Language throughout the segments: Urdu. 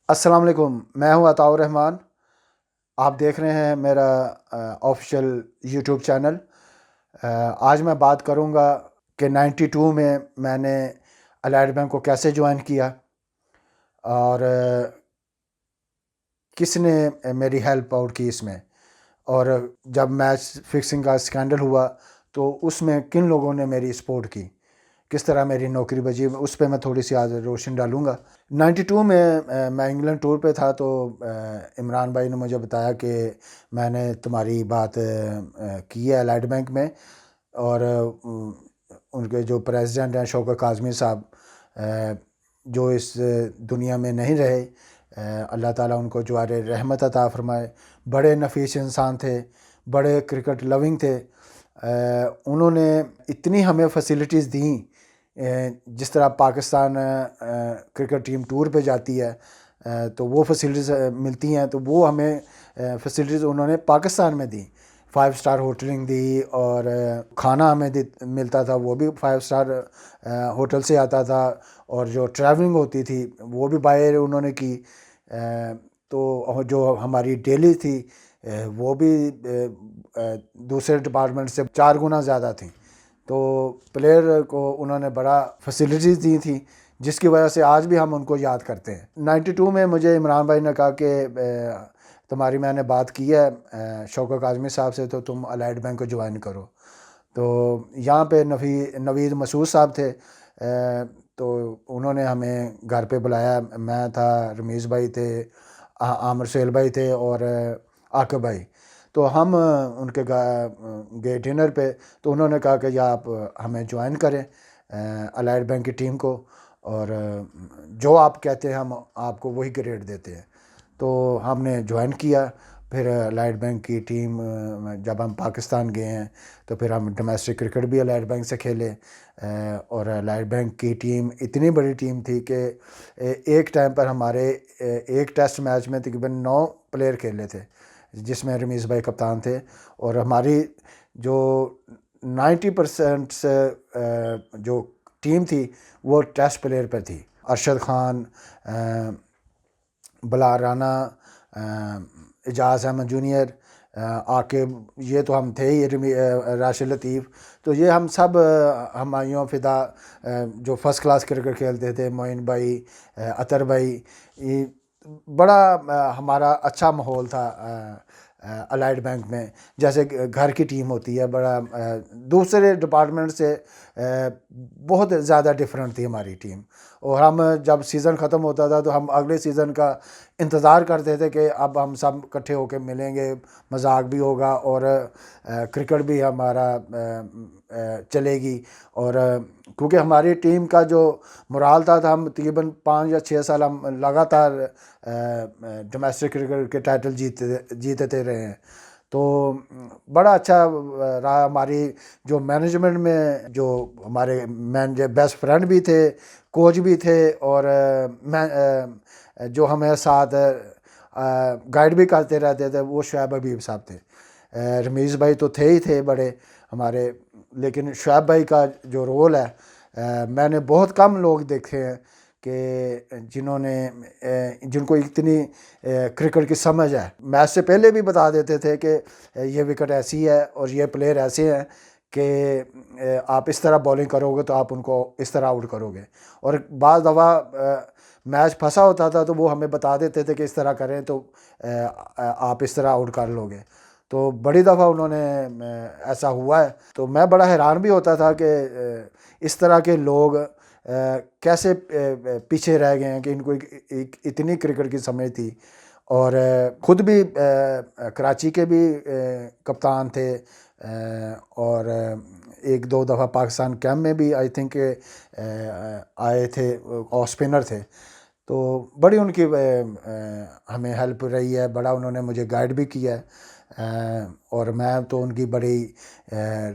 السلام علیکم، میں ہوں عطاء الرحمان۔ آپ دیکھ رہے ہیں میرا آفیشیل یوٹیوب چینل۔ آج میں بات کروں گا کہ 92 میں نے الائڈ بینک کو کیسے جوائن کیا اور کس نے میری ہیلپ آؤٹ کی اس میں، اور جب میچ فکسنگ کا اسکینڈل ہوا تو اس میں کن لوگوں نے میری سپورٹ کی، کس طرح میری نوکری بچی، اس پہ میں تھوڑی سی آج روشنی ڈالوں گا۔ 92 میں انگلینڈ ٹور پہ تھا تو عمران بھائی نے مجھے بتایا کہ میں نے تمہاری بات کی ہے الائڈ بینک میں، اور ان کے جو پریزیڈنٹ ہیں شوکت کاظمی صاحب، جو اس دنیا میں نہیں رہے، اللہ تعالیٰ ان کو جوار رحمت عطا فرمائے۔ بڑے نفیس انسان تھے، بڑے کرکٹ لونگ تھے۔ انہوں نے اتنی ہمیں فیسلٹیز دیں، جس طرح پاکستان کرکٹ ٹیم ٹور پہ جاتی ہے تو وہ فیسلٹیز ملتی ہیں، تو وہ ہمیں فیسلٹیز انہوں نے پاکستان میں دیں۔ 5 اسٹار ہوٹلنگ دی، اور کھانا ہمیں ملتا تھا وہ بھی 5 اسٹار ہوٹل سے آتا تھا، اور جو ٹریولنگ ہوتی تھی وہ بھی باہر انہوں نے کی۔ تو جو ہماری ڈیلی تھی وہ بھی دوسرے ڈپارٹمنٹ سے 4 گنا زیادہ تھیں۔ تو پلیئر کو انہوں نے بڑا فیسلٹیز دی تھی، جس کی وجہ سے آج بھی ہم ان کو یاد کرتے ہیں۔ 92 میں مجھے عمران بھائی نے کہا کہ تمہاری میں نے بات کی ہے شوکت کاظمی صاحب سے، تو تم الائڈ بینک کو جوائن کرو۔ تو یہاں پہ نوید مسعود صاحب تھے، تو انہوں نے ہمیں گھر پہ بلایا۔ میں تھا، رمیز بھائی تھے، عامر سہیل بھائی تھے، اور عاقب بھائی۔ تو ہم ان کے گئے ڈنر پہ، تو انہوں نے کہا کہ یا آپ ہمیں جوائن کریں الائڈ بینک کی ٹیم کو، اور جو آپ کہتے ہیں ہم آپ کو وہی گریڈ دیتے ہیں۔ تو ہم نے جوائن کیا۔ پھر الائڈ بینک کی ٹیم، جب ہم پاکستان گئے ہیں تو پھر ہم ڈومیسٹک کرکٹ بھی الائڈ بینک سے کھیلے، اور الائڈ بینک کی ٹیم اتنی بڑی ٹیم تھی کہ ایک ٹائم پر ہمارے ایک ٹیسٹ میچ میں تقریباً 9 پلیئر کھیلے تھے، جس میں رمیز بھائی کپتان تھے، اور ہماری جو 90% سے جو ٹیم تھی وہ ٹیسٹ پلیئر پہ تھی۔ ارشد خان، بلال رانا، اعجاز احمد جونیئر، عاقب، یہ تو ہم تھے ہی، راشد لطیف، تو یہ ہم سب ہمایوں فدا جو فرسٹ کلاس کرکٹ کھیلتے تھے، معین بھائی، عطر بھائی، یہ بڑا ہمارا اچھا ماحول تھا الائڈ بینک میں، جیسے گھر کی ٹیم ہوتی ہے۔ بڑا دوسرے ڈپارٹمنٹ سے بہت زیادہ ڈفرینٹ تھی ہماری ٹیم، اور ہم جب سیزن ختم ہوتا تھا تو ہم اگلے سیزن کا انتظار کرتے تھے کہ اب ہم سب اکٹھے ہو کے ملیں گے، مذاق بھی ہوگا اور کرکٹ بھی ہمارا چلے گی۔ اور کیونکہ ہماری ٹیم کا جو مرال تھا، ہم تقریباً 5 یا 6 سال ہم لگاتار ڈومیسٹک کرکٹ کے ٹائٹل جیتتے رہے ہیں۔ تو بڑا اچھا رہا۔ ہماری جو مینجمنٹ میں جو ہمارے بیسٹ فرینڈ بھی تھے، کوچ بھی تھے، اور جو ہمیں ساتھ گائیڈ بھی کرتے رہتے تھے، وہ شعیب حبیب صاحب تھے۔ رمیز بھائی تو تھے ہی تھے بڑے ہمارے، لیکن شعیب بھائی کا جو رول ہے، میں نے بہت کم لوگ دیکھے ہیں کہ جن کو اتنی کرکٹ کی سمجھ ہے۔ میچ سے پہلے بھی بتا دیتے تھے کہ یہ وکٹ ایسی ہے اور یہ پلیئر ایسے ہیں کہ آپ اس طرح بولنگ کرو گے تو آپ ان کو اس طرح آؤٹ کرو گے، اور بعض دفعہ میچ پھنسا ہوتا تھا تو وہ ہمیں بتا دیتے تھے کہ اس طرح کریں تو آپ اس طرح آؤٹ کر لو گے۔ تو بڑی دفعہ انہوں نے ایسا ہوا ہے، تو میں بڑا حیران بھی ہوتا تھا کہ اس طرح کے لوگ کیسے پیچھے رہ گئے ہیں، کہ ان کو اتنی کرکٹ کی سمجھ تھی، اور خود بھی کراچی کے بھی کپتان تھے، اور 1-2 دفعہ پاکستان کیمپ میں بھی آئی تھنک آئے تھے، اور اسپنر تھے۔ تو بڑی ان کی ہمیں ہیلپ رہی ہے، بڑا انہوں نے مجھے گائیڈ بھی کیا ہے، اور میں تو ان کی بڑی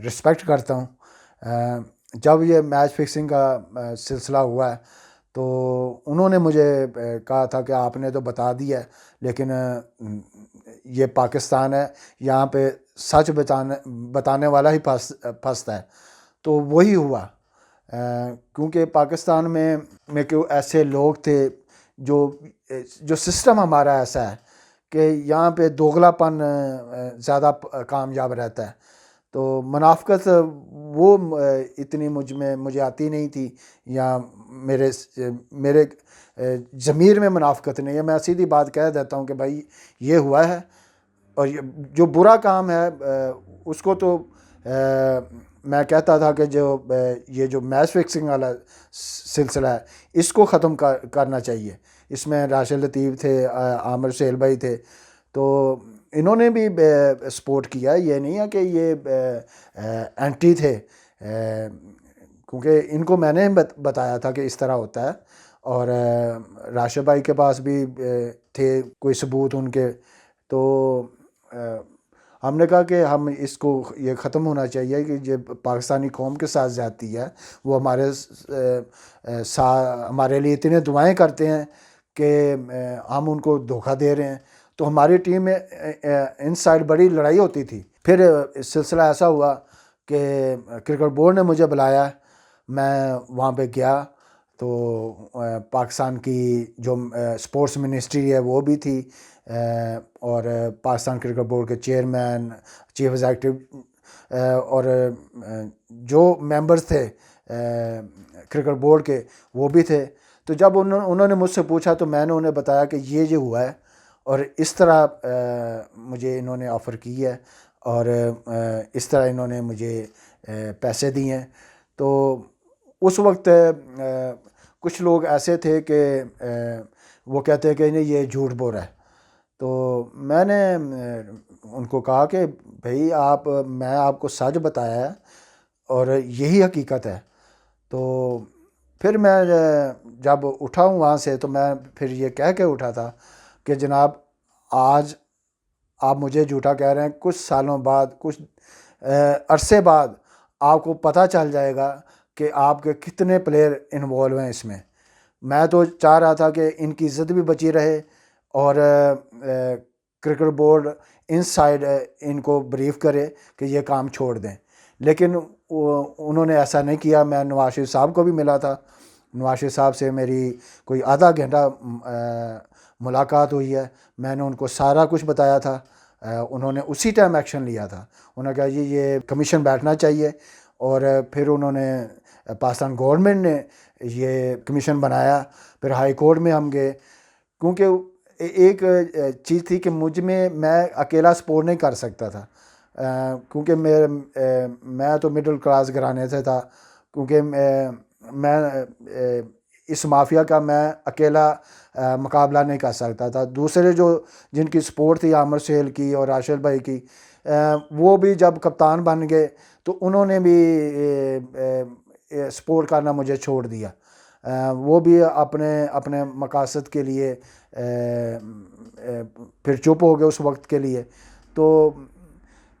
رسپیکٹ کرتا ہوں۔ جب یہ میچ فکسنگ کا سلسلہ ہوا ہے تو انہوں نے مجھے کہا تھا کہ آپ نے تو بتا دیا ہے، لیکن یہ پاکستان ہے، یہاں پہ سچ بتانے والا ہی پھنستا ہے۔ تو وہی ہوا، کیونکہ پاکستان میں ایسے لوگ تھے جو سسٹم ہمارا ایسا ہے کہ یہاں پہ دوغلا پن زیادہ کامیاب رہتا ہے. تو منافقت وہ اتنی مجھے آتی نہیں تھی، یا میرے ضمیر میں منافقت نہیں ہے. میں سیدھی بات کہہ دیتا ہوں کہ بھائی یہ ہوا ہے، اور جو برا کام ہے اس کو تو میں کہتا تھا کہ یہ جو میچ فکسنگ والا سلسلہ ہے اس کو ختم کرنا چاہیے. اس میں راشد لطیف تھے، عامر سہیل بھائی تھے، تو انہوں نے بھی سپورٹ کیا. یہ نہیں ہے کہ یہ اینٹی تھے، کیونکہ ان کو میں نے بتایا تھا کہ اس طرح ہوتا ہے. اور راشد بھائی کے پاس بھی تھے کوئی ثبوت ان کے. تو ہم نے کہا کہ ہم اس کو یہ ختم ہونا چاہیے کہ یہ پاکستانی قوم کے ساتھ زیادتی ہے. وہ ہمارے لیے اتنے دعائیں کرتے ہیں کہ ہم ان کو دھوکہ دے رہے ہیں. تو ہماری ٹیم میں ان سائڈ بڑی لڑائی ہوتی تھی. پھر سلسلہ ایسا ہوا کہ کرکٹ بورڈ نے مجھے بلایا، میں وہاں پہ گیا. تو پاکستان کی جو سپورٹس منسٹری ہے وہ بھی تھی، اور پاکستان کرکٹ بورڈ کے چیئرمین، چیف ایگزیکٹو، اور جو ممبرز تھے کرکٹ بورڈ کے وہ بھی تھے. تو جب انہوں نے مجھ سے پوچھا تو میں نے انہیں بتایا کہ یہ ہوا ہے، اور اس طرح مجھے انہوں نے آفر کی ہے، اور اس طرح انہوں نے مجھے پیسے دیے ہیں. تو اس وقت کچھ لوگ ایسے تھے کہ وہ کہتے ہیں کہ نہیں یہ جھوٹ بول رہا ہے. تو میں نے ان کو کہا کہ بھائی میں آپ کو سچ بتایا ہے اور یہی حقیقت ہے. تو پھر میں جب اٹھا ہوں وہاں سے تو میں پھر یہ کہہ کے اٹھا تھا کہ جناب آج آپ مجھے جھوٹا کہہ رہے ہیں، کچھ سالوں بعد، کچھ عرصے بعد آپ کو پتہ چل جائے گا کہ آپ کے کتنے پلیئر انوالو ہیں اس میں. میں تو چاہ رہا تھا کہ ان کی عزت بھی بچی رہے، اور کرکٹ بورڈ ان سائڈ ان کو بریف کرے کہ یہ کام چھوڑ دیں. لیکن انہوں نے ایسا نہیں کیا. میں نواز شریف صاحب کو بھی ملا تھا، نواز شریف صاحب سے میری کوئی آدھا گھنٹہ ملاقات ہوئی ہے. میں نے ان کو سارا کچھ بتایا تھا. انہوں نے اسی ٹائم ایکشن لیا تھا. انہوں نے کہا جی یہ کمیشن بیٹھنا چاہیے، اور پھر انہوں نے پاکستان گورنمنٹ نے یہ کمیشن بنایا. پھر ہائی کورٹ میں ہم گئے، کیونکہ ایک چیز تھی کہ میں اکیلا سپورٹ نہیں کر سکتا تھا، کیونکہ میں تو مڈل کلاس گھرانے سے تھا. کیونکہ میں اس مافیا کا میں اکیلا مقابلہ نہیں کر سکتا تھا. دوسرے جن کی سپورٹ تھی عامر سہیل کی اور راشد بھائی کی، وہ بھی جب کپتان بن گئے تو انہوں نے بھی سپورٹ کرنا مجھے چھوڑ دیا. وہ بھی اپنے مقاصد کے لیے پھر چپ ہو گئے اس وقت کے لیے. تو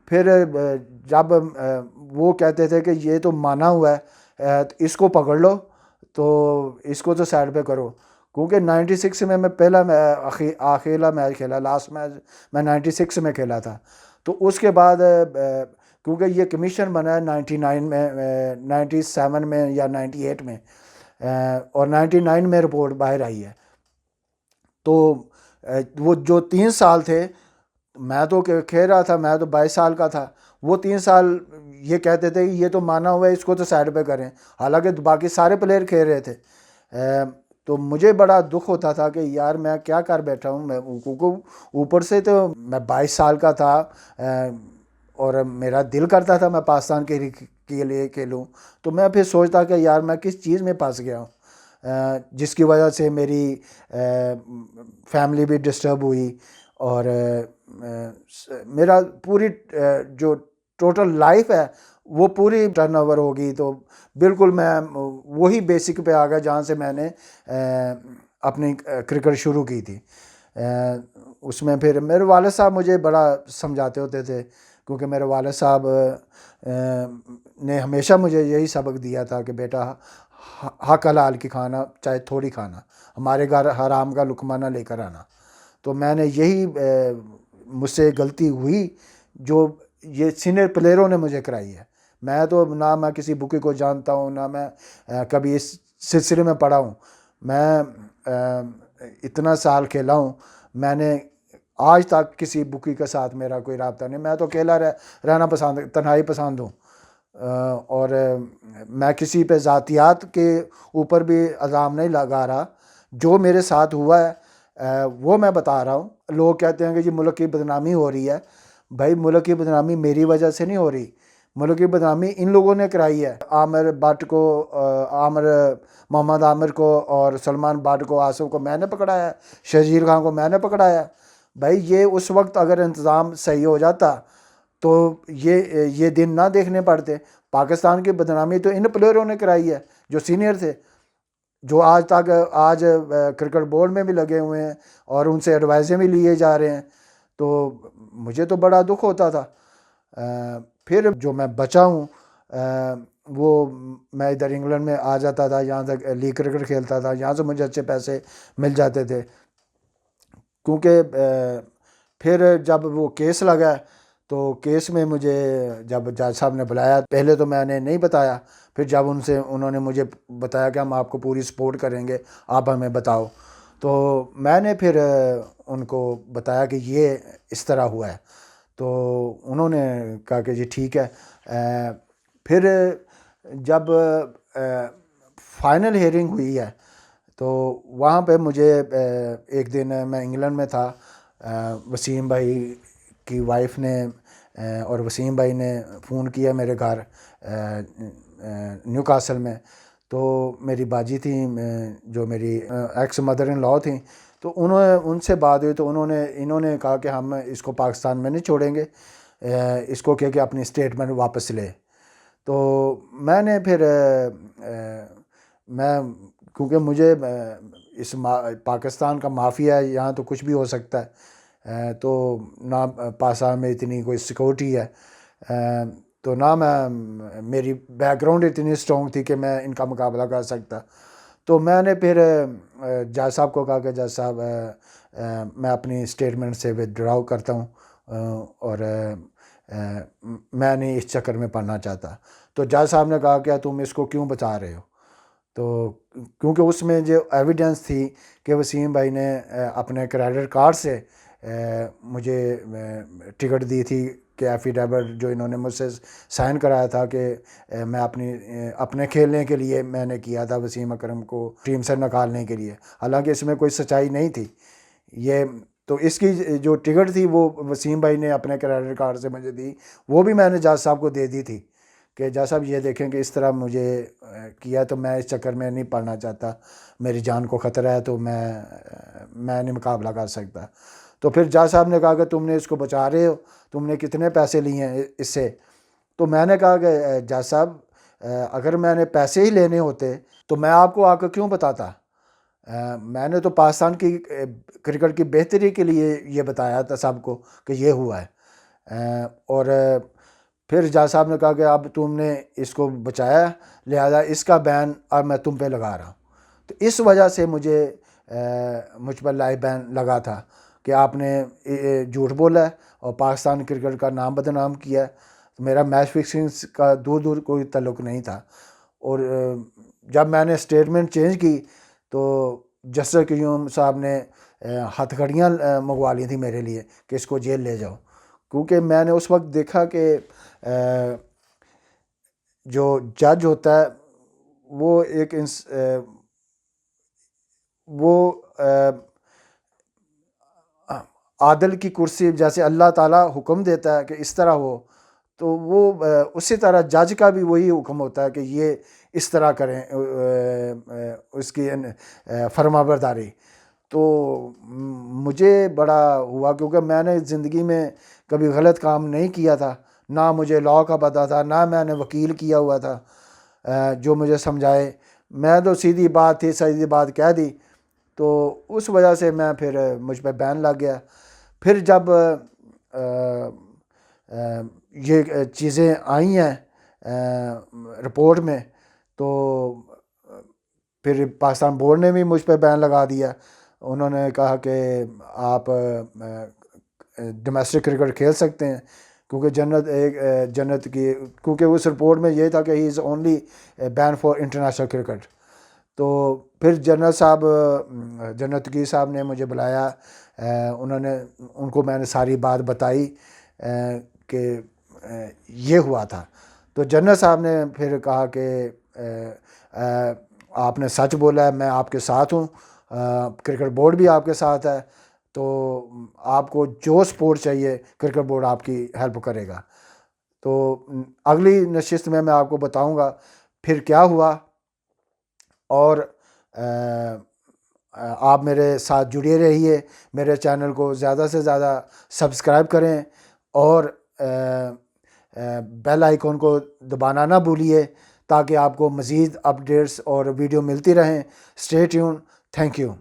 پھر جب وہ کہتے تھے کہ یہ تو مانا ہوا ہے، اس کو پکڑ لو، تو اس کو تو سائڈ پہ کرو. کیونکہ 96 میں پہلا اخیلا میچ کھیلا، لاسٹ میچ میں 96 میں کھیلا تھا. تو اس کے بعد کیونکہ یہ کمیشن بنا ہے 99 میں، 97 میں یا 98 میں، اور 99 میں رپورٹ باہر آئی ہے. تو وہ جو 3 سال تھے، میں تو کھیل رہا تھا، میں تو 22 سال کا تھا. وہ 3 سال یہ کہتے تھے کہ یہ تو مانا ہوا ہے، اس کو تو سائڈ پہ کریں، حالانکہ باقی سارے پلیئر کھیل رہے تھے. تو مجھے بڑا دکھ ہوتا تھا کہ یار میں کیا کر بیٹھا ہوں. اوپر سے تو میں 22 سال کا تھا، اور میرا دل کرتا تھا میں پاکستان کے لیے کھیلوں. تو میں پھر سوچتا کہ یار میں کس چیز میں پھنس گیا ہوں، جس کی وجہ سے میری فیملی بھی ڈسٹرب ہوئی، اور میرا پوری جو ٹوٹل لائف ہے وہ پوری ٹرن اوور ہوگی. تو بالکل میں وہی بیسک پہ آ گیا جہاں سے میں نے اپنی کرکٹ شروع کی تھی. اس میں پھر میرے والد صاحب مجھے بڑا سمجھاتے ہوتے تھے، کیونکہ میرے والد صاحب نے ہمیشہ مجھے یہی سبق دیا تھا کہ بیٹا حق حلال کی کھانا، چاہے تھوڑی کھانا، ہمارے گھر حرام کا لقمہ نہ لے کر آنا. تو میں نے یہی مجھ سے غلطی ہوئی جو یہ سینئر پلیئروں نے مجھے کرائی ہے. میں تو نہ میں کسی بکی کو جانتا ہوں، نہ میں کبھی اس سلسلے میں پڑھا ہوں. میں اتنا سال کھیلا ہوں، میں نے آج تک کسی بکی کے ساتھ میرا کوئی رابطہ نہیں. میں تو اکیلا رہنا پسند، تنہائی پسند ہوں. اور میں کسی پہ ذاتیات کے اوپر بھی الزام نہیں لگا رہا. جو میرے ساتھ ہوا ہے وہ میں بتا رہا ہوں. لوگ کہتے ہیں کہ جی ملک کی بدنامی ہو رہی ہے. بھائی ملک کی بدنامی میری وجہ سے نہیں ہو رہی، ملک کی بدنامی ان لوگوں نے کرائی ہے. عامر بٹ کو، محمد عامر کو اور سلمان بٹ کو، آصف کو میں نے پکڑایا ہے، شرجیل خان کو میں نے پکڑایا ہے. بھائی یہ اس وقت اگر انتظام صحیح ہو جاتا تو یہ دن نہ دیکھنے پڑتے. پاکستان کی بدنامی تو ان پلیئروں نے کرائی ہے جو سینئر تھے، جو آج تک کرکٹ بورڈ میں بھی لگے ہوئے ہیں اور ان سے ایڈوائزیں بھی لیے جا رہے ہیں. تو مجھے تو بڑا دکھ ہوتا تھا. پھر جو میں بچا ہوں وہ میں ادھر انگلینڈ میں آ جاتا تھا، یہاں تک لیگ کرکٹ کھیلتا تھا، یہاں سے مجھے اچھے پیسے مل جاتے تھے. کیونکہ پھر جب وہ کیس لگا تو کیس میں مجھے جب جج صاحب نے بلایا، پہلے تو میں نے نہیں بتایا. پھر جب انہوں نے مجھے بتایا کہ ہم آپ کو پوری سپورٹ کریں گے، آپ ہمیں بتاؤ، تو میں نے پھر ان کو بتایا کہ یہ اس طرح ہوا ہے. تو انہوں نے کہا کہ جی ٹھیک ہے. پھر جب فائنل ہیئرنگ ہوئی ہے تو وہاں پہ مجھے ایک دن میں انگلینڈ میں تھا، وسیم بھائی کی وائف نے اور وسیم بھائی نے فون کیا میرے گھر نیو کاسل میں. تو میری باجی تھیں جو میری ایکس مدر ان لاء تھیں، تو ان سے بات ہوئی تو انہوں نے کہا کہ ہم اس کو پاکستان میں نہیں چھوڑیں گے، اس کو کہ اپنی اسٹیٹمنٹ واپس لے. تو میں نے پھر کیونکہ مجھے اس پاکستان کا مافیا ہے، یہاں تو کچھ بھی ہو سکتا ہے، تو نہ پاکستان میں اتنی کوئی سیکورٹی ہے، تو نہ میری بیک گراؤنڈ اتنی اسٹرانگ تھی کہ میں ان کا مقابلہ کر سکتا. تو میں نے پھر جج صاحب کو کہا کہ جج صاحب میں اپنی اسٹیٹمنٹ سے ودڈراؤ کرتا ہوں اور میں نہیں اس چکر میں پڑنا چاہتا. تو جج صاحب نے کہا کہ تم اس کو کیوں بتا رہے ہو؟ تو کیونکہ اس میں جو ایویڈنس تھی کہ وسیم بھائی نے اپنے کریڈٹ کارڈ سے مجھے ٹکٹ دی تھی کہ ایفیڈیوٹ جو انہوں نے مجھ سے سائن کرایا تھا کہ میں اپنے کھیلنے کے لیے میں نے کیا تھا وسیم اکرم کو ٹیم سے نکالنے کے لیے، حالانکہ اس میں کوئی سچائی نہیں تھی. یہ تو اس کی جو ٹکٹ تھی وہ وسیم بھائی نے اپنے کریڈٹ کارڈ سے مجھے دی، وہ بھی میں نے جج صاحب کو دے دی تھی کہ جج صاحب یہ دیکھیں کہ اس طرح مجھے کیا، تو میں اس چکر میں نہیں پڑنا چاہتا، میری جان کو خطرہ ہے، تو میں نہیں مقابلہ کر سکتا. تو پھر جج صاحب نے کہا کہ تم نے اس کو بچا رہے ہو، تم نے کتنے پیسے لیے ہیں اس سے؟ تو میں نے کہا کہ جج صاحب اگر میں نے پیسے ہی لینے ہوتے تو میں آپ کو آ کر کیوں بتاتا؟ میں نے تو پاکستان کی کرکٹ کی بہتری کے لیے یہ بتایا تھا سب کو کہ یہ ہوا ہے. اور پھر جج صاحب نے کہا کہ اب تم نے اس کو بچایا، لہذا اس کا بین اب میں تم پہ لگا رہا ہوں. تو اس وجہ سے مجھ پر لائف بین لگا تھا کہ آپ نے جھوٹ بولا ہے اور پاکستان کرکٹ کا نام بدنام کیا ہے. میرا میچ فکسنگ کا دور کوئی تعلق نہیں تھا. اور جب میں نے اسٹیٹمنٹ چینج کی تو جسٹس قیوم صاحب نے ہتھ کھڑیاں منگوا لی تھیں میرے لیے کہ اس کو جیل لے جاؤ، کیونکہ میں نے اس وقت دیکھا کہ جو جج ہوتا ہے وہ وہ عادل کی کرسی، جیسے اللہ تعالیٰ حکم دیتا ہے کہ اس طرح ہو، تو وہ اسی طرح جج کا بھی وہی حکم ہوتا ہے کہ یہ اس طرح کریں، اس کی فرما برداری. تو مجھے بڑا ہوا کیونکہ میں نے زندگی میں کبھی غلط کام نہیں کیا تھا، نہ مجھے لاء کا پتہ تھا، نہ میں نے وکیل کیا ہوا تھا جو مجھے سمجھائے. میں تو سیدھی بات کہہ دی، تو اس وجہ سے میں پھر مجھ پہ بین لگ گیا. پھر جب یہ چیزیں آئی ہیں رپورٹ میں تو پھر پاکستان بورڈ نے بھی مجھ پہ بین لگا دیا. انہوں نے کہا کہ آپ ڈومیسٹک کرکٹ کھیل سکتے ہیں، کیونکہ جنت کی، کیونکہ اس رپورٹ میں یہ تھا کہ he is only been for international cricket. تو پھر جنرل صاحب جنرل تقی صاحب نے مجھے بلایا، ان کو میں نے ساری بات بتائی کہ یہ ہوا تھا. تو جنرل صاحب نے پھر کہا کہ آپ نے سچ بولا ہے، میں آپ کے ساتھ ہوں، کرکٹ بورڈ بھی آپ کے ساتھ ہے، تو آپ کو جو سپورٹ چاہیے کرکٹ بورڈ آپ کی ہیلپ کرے گا. تو اگلی نشست میں آپ کو بتاؤں گا پھر کیا ہوا. اور آپ میرے ساتھ جڑے رہیے، میرے چینل کو زیادہ سے زیادہ سبسکرائب کریں، اور بیل آئیکن کو دبانا نہ بھولیے تاکہ آپ کو مزید اپڈیٹس اور ویڈیو ملتی رہیں. Stay tune. Thank you.